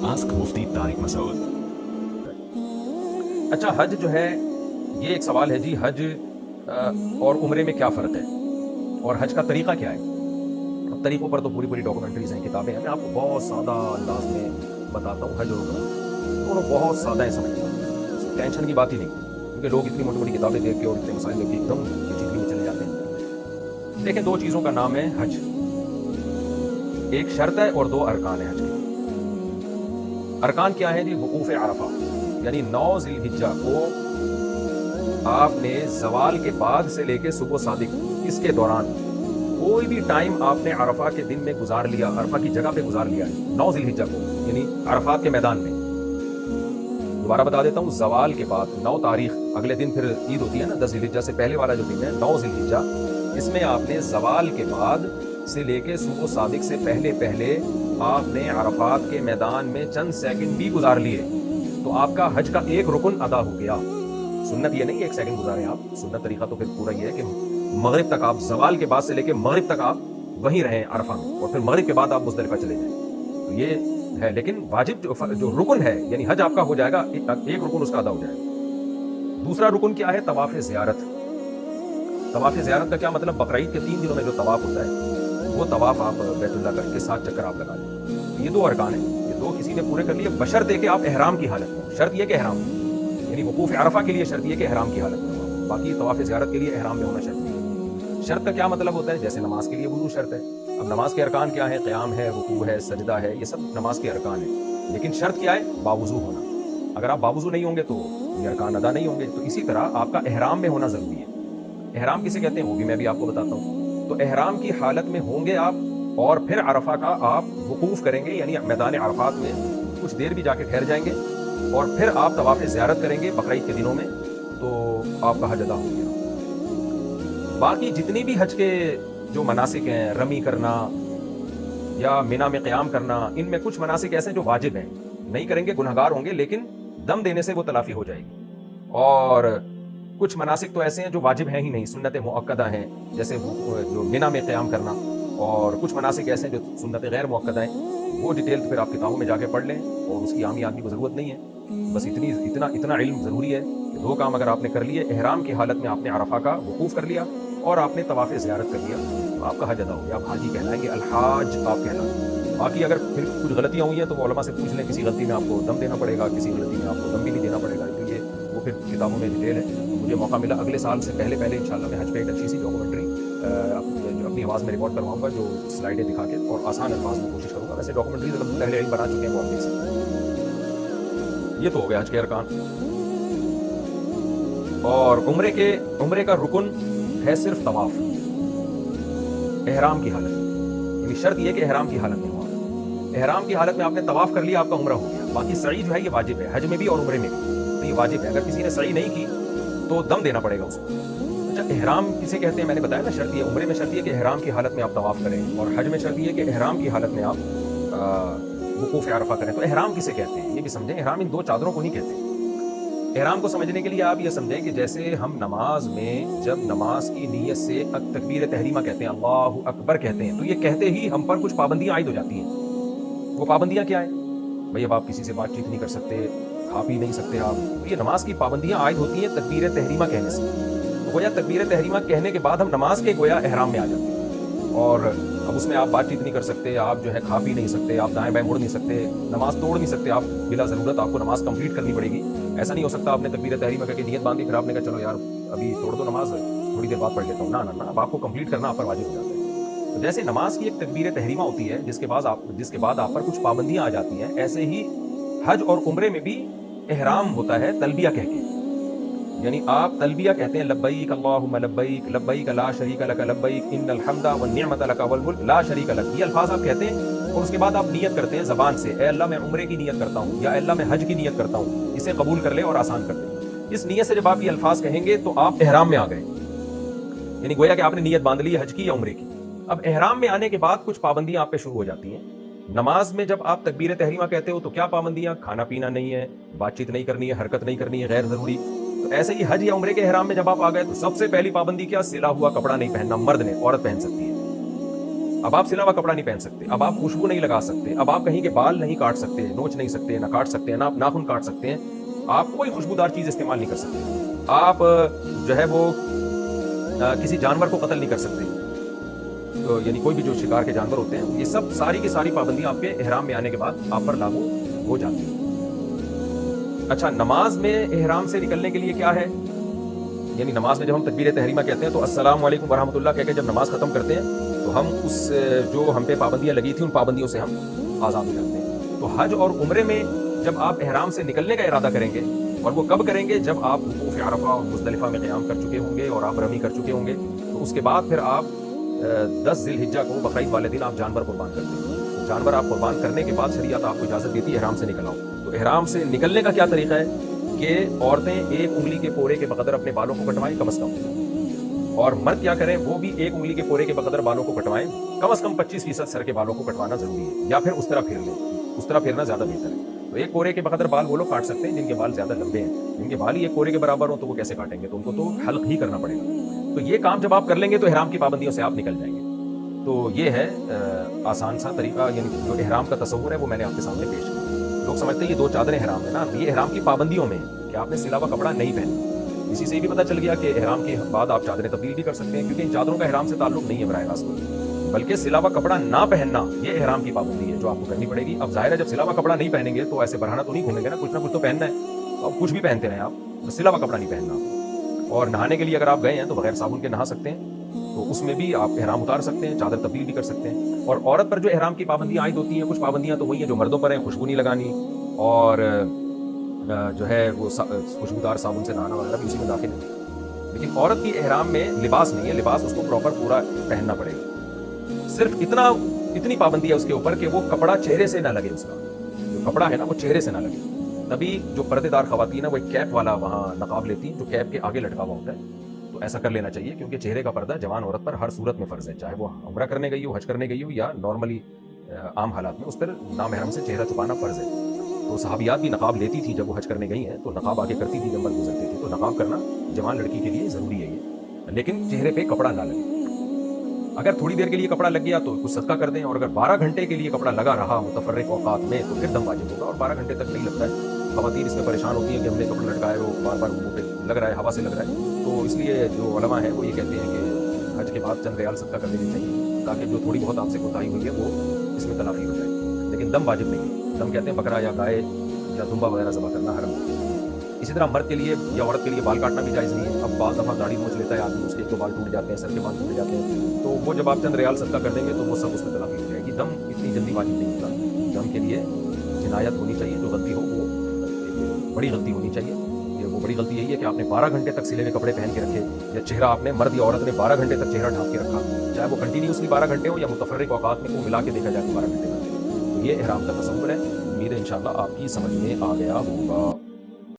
Ask मुफ्ती तारिक मसूद। अच्छा, हज जो है ये एक सवाल है जी। हज और उम्रे में क्या फ़र्क है और हज का तरीक़ा क्या है? अब तरीक़ों पर तो पूरी पूरी डॉक्यूमेंट्रीज़ हैं, किताबें हैं। मैं आपको बहुत सादा अंदाज में बताता हूँ। हज और उम्रा दोनों बहुत सादा है समझना, टेंशन की बात ही नहीं, क्योंकि लोग इतनी मोटी मोटी किताबें देख के और इतने मसाइल देख के एकदम पेचीदगी में चले जाते हैं। देखें, दो चीज़ों का नाम है हज। एक शर्त है और दो अरकान है हज के। अरकान क्या है जी? वकूफ़ अरफा, यानी 9 ज़िलहिज्जा को आपने ज़वाल के बाद से लेके सुबह सादिक, इसके दौरान कोई भी टाइम आपने अरफा के दिन में गुजार लिया, अरफा की जगह पे गुजार लिया है 9 ज़िलहिज्जा को, यानी अरफात के मैदान में। दोबारा बता देता हूँ, ज़वाल के बाद 9 तारीख, अगले दिन फिर ईद होती है ना, 10 ज़िलहिज्जा से पहले वाला जो दिन है 9 ज़िलहिज्जा, इसमें आपने ज़वाल के बाद से लेके सुबह सादिक से पहले पहले आपने अरफात के मैदान में चंद सेकंड भी गुजार लिए, तो आपका हज का एक रुकन अदा हो गया। सुन्नत ये नहीं है 1 सेकंड गुजारें आप, सुन्नत तरीका तो फिर पूरा ये है कि मगरिब तक आप, ज़वाल के बाद से लेके मगरिब तक आप वहीं रहें अरफा में, और फिर मगरिब के बाद आप मुज़दलिफ़ा चले जाएं। तो ये है, लेकिन वाजिब जो रुकन है, यानी हज आपका हो जाएगा, एक रुकन उसका अदा हो जाएगा। दूसरा रुकन क्या है? तवाफ़ ज़ियारत। तवाफ़ ज़ियारत का क्या मतलब? बकरीद के 3 दिनों में जो तवाफ़ होता है, वो तवाफ़ आप बैतुल्लाह के 7 चक्कर आप लगा लें। ये 2 अरकान हैं, ये 2 किसी ने पूरे कर लिए, बशर्ते कि आप एहराम की हालत में। शर्त ये कि एहराम, यानी वकूफ़ अरफा के लिए शर्त ये कि एहराम की हालत में हो, बाकी तवाफ़ ज़ियारत के लिए एहराम में होना शर्त नहीं है। शर्त का क्या मतलब होता है? जैसे नमाज के लिए वुज़ू शर्त है। अब नमाज के अरकान क्या है? क़याम है, रुकू है, सजदा है, ये सब नमाज के अरकान है। लेकिन शर्त क्या है? बावुज़ू होना। अगर आप बावुज़ू नहीं होंगे तो ये अरकान अदा नहीं होंगे। तो इसी तरह आपका एहराम में होना ज़रूरी है। एहराम किसे कहते हैं वो भी मैं भी आपको बताता हूँ। तो एहराम की हालत में होंगे आप, और फिर अरफा का आप वकूफ़ करेंगे, यानी मैदान अरफात में कुछ देर भी जाके ठहर जाएंगे, और फिर आप तवाफ़ ज़ियारत करेंगे बकरीद के दिनों में, तो आपका हज अदा हो गया। बाकी जितनी भी हज के जो मनासिक हैं, रमी करना या मिना में क़याम करना, इनमें कुछ मनासिक ऐसे हैं जो वाजिब हैं, नहीं करेंगे गुनहगार होंगे, लेकिन दम देने से वो तलाफ़ी हो जाएगी। और कुछ मनासिक तो ऐसे हैं जो वाजिब हैं ही नहीं, सुन्नत मुअक्कदा हैं, जैसे जो मिना में क़याम करना। और कुछ मनासिक ऐसे हैं जो सुन्नत गैर मुअक्कदा हैं, वो डिटेल तो फिर आप किताबों में जाके पढ़ लें, और उसकी आमी आदमी को ज़रूरत नहीं है। बस इतना इल्म ज़रूरी है कि 2 काम अगर आपने कर लिए, एहराम की हालत में आपने अरफा का वकूफ़ कर लिया और आपने तवाफ़ ज़ियारत कर लिया, तो आपका हज अदा हो गया। आप हाजी कहलाएंगे, अल-हाज आप कहलाएंगे। बाकी अगर फिर कुछ गलतियाँ हुई हैं तो वो उलमा से पूछ लें, किसी गलती में आपको दम देना पड़ेगा, किसी गलती में आपको दम भी नहीं देना पड़ेगा, क्योंकि वो फिर किताबों में डिटेल है। मुझे मौका मिला अगले साल से पहले इंशाल्लाह मैं हज पे एक अच्छी सी डॉक्यूमेंट्री अपनी आवाज़ में रिकॉर्ड करवाऊंगा, जो स्लाइडें दिखा के और आसान अल्फाज में कोशिश करूंगा। वैसे डॉक्यूमेंट्रीज पहले ही बना चुके हैं, वो आप देख सकते हैं। ये तो हो गया हज के अरकान। और उम्रे का रुकन है सिर्फ तवाफ, एहराम की हालत में, यानी शर्त यह कि एहराम की हालत में हुआ। एहराम की हालत में आपने तवाफ कर लिया, आपका उम्रा हो गया। बाकी सई जो है ये वाजिब है, हज में भी और उम्रे में भी, तो ये वाजिब है। अगर किसी ने सई नहीं की तो दम देना पड़ेगा उसको। अच्छा, एहराम किसे कहते हैं? मैंने बताया ना, शर्त ये, उम्रे में शर्त ये कि एहराम की हालत में आप तवाफ करें, और हज में शर्त ये कि एहराम की हालत में आप वकूफ़ अरफा करें। तो एहराम किसे कहते हैं ये भी समझें। एहराम इन 2 चादरों को नहीं कहते। एहराम को समझने के लिए आप ये समझें कि जैसे हम नमाज में जब नमाज की नीयत से तकबीर तहरीमा कहते हैं, अल्लाहु अकबर कहते हैं, तो ये कहते ही हम पर कुछ पाबंदियाँ आयद हो जाती हैं। वो पाबंदियाँ क्या है भाई? अब आप किसी से बातचीत नहीं कर सकते, खा पी नहीं सकते आप, तो ये नमाज की पाबंदियाँ आयद होती हैं तकबीर तहरीमा कहने से। तो गोया तकबीर तहरीमा कहने के बाद हम नमाज के गोया एहराम में आ जाते हैं, और अब उसमें आप बातचीत नहीं कर सकते, आप जो है खा पी नहीं सकते, आप दाएं बाएं मुड़ नहीं सकते, नमाज तोड़ नहीं सकते आप बिला ज़रूरत, आपको नमाज कंप्लीट करनी पड़ेगी। ऐसा नहीं हो सकता आपने तकबीर तहरीमा करके नियत बांधी, फिर आपने कहा चलो यार अभी तोड़ दो नमाज, थोड़ी देर बाद पढ़ लेता हूँ। ना, अब आपको कंप्लीट करना आप पर वाजिब हो जाता है। तो जैसे नमाज की एक तकबीर तहरीमा होती है जिसके बाद आप पर कुछ पाबंदियाँ आ जाती हैं, ऐसे ही हज और उम्रे में भी एहराम होता है तलबिया कह के, यानी आप तलबिया कहते हैं, लब्बैक अल्लाहुम्मा लब्बैक, लब्बैक ला शरीका लक लब्बैक, इन्नल हम्दा वन निअमत लक वल मुल्क ला शरीका लक। ये अल्फाज आप कहते हैं, और उसके बाद आप नियत करते हैं ज़बान से, ए अल्लाह मैं उम्रे की नियत करता हूँ, या अल्लाह मैं हज की नियत करता हूँ, इसे कबूल कर ले और आसान कर दे। इस नियत से जब आप ये अल्फाज कहेंगे तो आप एहराम में आ गए, यानी गोया कि आपने नियत बांध ली हज की या उम्रे की। अब एहराम में आने के बाद कुछ पाबंदियां आप पे शुरू हो जाती हैं। नमाज में जब आप तकबीर तहरीमा कहते हो तो क्या पाबंदियां? खाना पीना नहीं है, बातचीत नहीं करनी है, हरकत नहीं करनी है गैर जरूरी। तो ऐसे ही हज या उम्रे के एहराम में जब आप आ गए तो सबसे पहली पाबंदी क्या? सिला हुआ कपड़ा नहीं पहनना, मर्द ने, औरत पहन सकती है। اب آپ सिला हुआ कपड़ा नहीं पहन सकते, अब आप खुशबू नहीं लगा सकते, अब आप कहीं के बाल नहीं काट सकते, नोच नहीं सकते, ना काट सकते हैं, ना नाखून काट सकते हैं, आप कोई खुशबूदार चीज़ इस्तेमाल नहीं कर सकते, आप जो है वो किसी जानवर को कत्ल नहीं कर सकते, तो यानी कोई भी जो शिकार के जानवर होते हैं, ये सब सारी की सारी पाबंदियां आपके इहराम में आने के बाद आप पर लागू हो जाती हैं। अच्छा, नमाज में इहराम से निकलने के लिए क्या है? यानी नमाज में जब हम तकबीर तहरीमा कहते हैं तो अस्सलाम वालेकुम व रहमतुल्लाह कह के जब नमाज खत्म करते हैं तो हम उस जो हम पे पाबंदियां लगी थी उन पाबंदियों से हम आज़ाद हो जाते हैं। तो हज और उम्रे में जब आप इहराम से निकलने का इरादा करेंगे, और वो कब करेंगे? जब आप वक़ूफ़ अरफ़ा और मुज़दलिफ़ा में क़याम कर चुके होंगे और आप रमी कर चुके होंगे, तो उसके बाद फिर आप 10 ज़िलहिज्जा को बक़रीद वाले दिन आप जानवर कुर्बान करते हैं। तो जानवर आप कुर्बान करने के बाद शरीयत आपको इजाज़त देती है इहराम से निकल आओ। तो इहराम से निकलने का क्या तरीका है कि औरतें एक उंगली के पोरे के बक़दर अपने बालों को कटवाएं कम से कम, और मर्द क्या करें, वो भी एक उंगली के पोरे के बक़दर बालों को कटवाएं, कम से कम 25% सर के बालों को कटवाना ज़रूरी है, या फिर उस तरह फेर लें, उस तरह फेरना ज़्यादा बेहतर है। तो एक कोरे के बक़दर बाल वो लोग काट सकते हैं जिनके बाल ज़्यादा लंबे हैं, जिनके बाल ही एक कोरे के बराबर हो तो वो कैसे काटेंगे, तो उनको तो हल्क ही करना पड़ेगा। तो ये काम जब आप कर लेंगे तो इहराम की पाबंदियों से आप निकल जाएंगे। तो ये है आसान सा तरीका, यानी जो इहराम का तस्वुर है वो मैंने आपके सामने पेश किया। लोग समझते हैं ये 2 चादरें इहराम है ना, ये इहराम की पाबंदियों में कि आपने सिला हुआ कपड़ा नहीं पहना। इसी से भी पता चल गया कि इहराम के बाद आप चादरें तब्दील भी कर सकते हैं, क्योंकि इन चादरों का इहराम से ताल्लुक नहीं है बराह रास्त, बल्कि सिला हुआ कपड़ा ना पहनना ये इहराम की पाबंदी है जो आपको करनी पड़ेगी। अब जाहिर है जब सिला हुआ कपड़ा नहीं पहनेंगे तो ऐसे बरहाना तो नहीं घूमेंगे ना कुछ तो पहनना है, तो अब कुछ भी पहनते रहे आप, तो सिला हुआ कपड़ा नहीं पहनना। और नहाने के लिए अगर आप गए हैं तो बगैर साबुन के नहा सकते हैं, तो उसमें भी आप इहराम उतार सकते हैं, चादर तब्दील भी कर सकते हैं। और औरत पर जो इहराम की पाबंदियां आयद होती हैं, कुछ पाबंदियां तो वही हैं जो मर्दों पर हैं, खुशबू नहीं लगानी, और जो है वो खुशबूदार साबुन से नहाना वगैरह भी उसी में दाखिल है। लेकिन औरत की इहराम में लिबास नहीं है, लिबास उसको प्रॉपर पूरा पहनना पड़ेगा। सिर्फ इतनी पाबंदी है उसके ऊपर कि वो कपड़ा चेहरे से ना लगे, उसका जो कपड़ा है ना वो चेहरे से ना लगे। तभी जो पर्देदार खवातीन है वो एक कैप वाला वहाँ नकाब लेती हैं जो कैप के आगे लटका हुआ होता है, तो ऐसा कर लेना चाहिए, क्योंकि चेहरे का पर्दा जवान औरत पर हर सूरत में फ़र्ज़ है, चाहे वो उम्रा करने गई हो, हज करने गई हो, या नॉर्मली आम हालात में उस पर नामहरम से चेहरा छुपाना फ़र्ज़ है। तो सहाबियात भी नकाब लेती थी जब वो हज करने गई हैं, तो नकाब आगे करती थी जब मर्द गुजरते थे। तो नकाब करना जवान लड़की के लिए ज़रूरी है ये, लेकिन चेहरे पे कपड़ा ना लगे। अगर थोड़ी देर के लिए कपड़ा लग गया तो कुछ सदका कर दें, और अगर 12 घंटे के लिए कपड़ा लगा रहा मुतफर्रिक औकात में तो फिर दम वाजिब होगा, और 12 घंटे तक नहीं लगता है। ख़वातीन इसमें परेशान होती हैं कि हमने कपड़ा लटकाया वो बार मुँह पे लग रहा है, हवा से लग रहा है, तो इसलिए जो उलमा है वो ये कहते हैं कि हज के बाद चंद रियाल सदका कर देनी चाहिए, ताकि जो थोड़ी बहुत आपसे कोताही हुई है वो इसमें तलाफी हो जाए। लेकिन दम वाजिब नहीं है, दम कहते हैं बकरा या गाय या दुम्बा वगैरह ज़बह करना हरम है। इसी तरह मर्द के लिए या औरत के लिए बाल काटना भी जायज़ नहीं है। अब बाज़ दफ़ा दाढ़ी नोच लेता है आदमी, उसके 1-2 बाल टूट जाते हैं, सर के बाल टूट जाते हैं, तो वो जब आप चंद रियाल सदका कर देंगे तो वो सब उसमें तलाफी हो जाएगी। दम इतनी जल्दी वाजिब नहीं होता, दम के लिए जिनायत होनी चाहिए, जो गलती हो वो बड़ी गलती होनी चाहिए। वो बड़ी गलती यही है कि आपने 12 घंटे तक सिले हुए कपड़े पहन के रखे, या चेहरा आपने मर्द या औरत ने 12 घंटे तक चेहरा ढाँप के रखा, चाहे वो कंटिन्यूसली 12 घंटे हो या मुतफर्रिक औकात में वो मिला के देखा जाए तो 12 घंटे का। तो ये इहराम का तस्वुर है। उम्मीद है इंशाअल्लाह आपकी समझ में आ गया होगा।